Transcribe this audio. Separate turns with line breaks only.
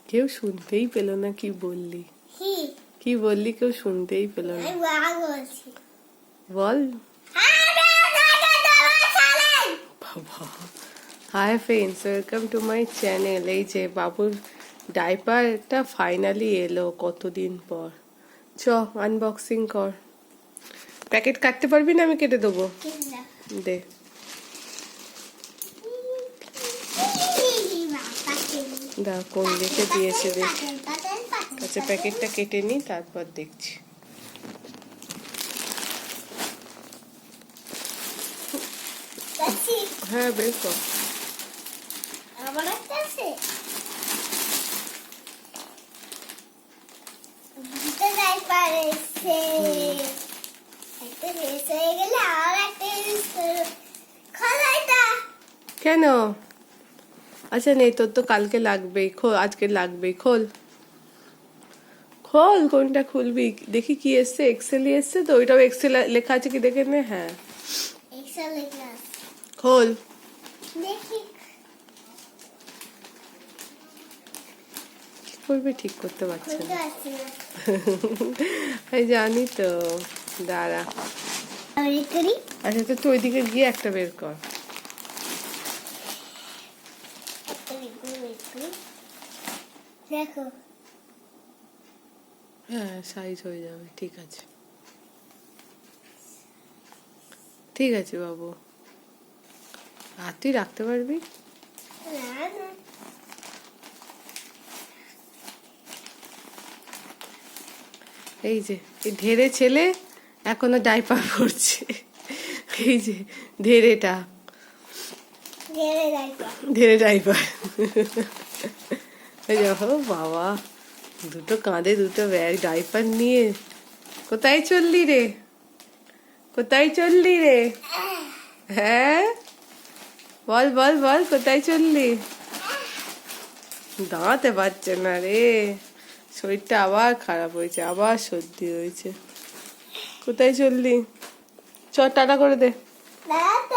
কেউ শুনতেই পেল না কি বললি। কি বললি কেউ শুনতেই পেল না। বল। Hi friends, welcome to my channel. এই যে বাবুর ডাইপারটা ফাইনালি এলো কতদিন পর। চ আনবক্সিং কর। প্যাকেট কাটতে পারবি না? আমি কেটে দেবো। দে। দা কোন রেখে দিয়েছে দেখ। আচ্ছা প্যাকেটটা কেটে নি তারপর দেখছি। হ্যাঁ বের কর।
আমার একটা আছে। দুটো ডাইপার এসে একটা শেষ হয়ে গেলে আর একটা ইউজ করব। খোলাইটা
কেন? আচ্ছা নেই, তোর তো কালকে লাগবেই। খোল, আজকে লাগবেই। খোল খোল। কোনটা খুলবি দেখি কি এসছে? এক্সেলই এসছে তো? ওইটাও এক্সেল লেখা আছে কি দেখে নে। হ্যাঁ
এক্সেল লেখা আছে।
খোল
দেখি
কি করবি, ঠিক করতে পারছে
খুলতে
না।
পারছি না।
আমি জানি তো, দাঁড়া।
আমি করি।
আচ্ছা তো তুই ওইদিকে গিয়ে একটা বের কর।
দেখো
হ্যাঁ সাইজ হয়ে যাবে। ঠিক আছে ঠিক আছে বাবু। আর তুই রাখতে পারবি?
না না
এই যে এই ঢেরে ছেলে এখনো ডাইপার পরছে। এই যে ঢেরেটা,
ঘেরে ডাইপার।
ঢেরে ডাইপার। এই দেখো বাবা, দুটো কাঁধে দুটো ব্যাগ ডাইপার নিয়ে কোথায় চললি রে? কোথায় চললি রে? হ্যাঁ বল বল বল, কোথায় চললি? দাঁড়াতে পারছে না রে, শরীরটা আবার খারাপ হয়েছে, আবার সর্দি হয়েছে। কোথায় চললি? চ টাটা করে দে।
দাঁড়াতে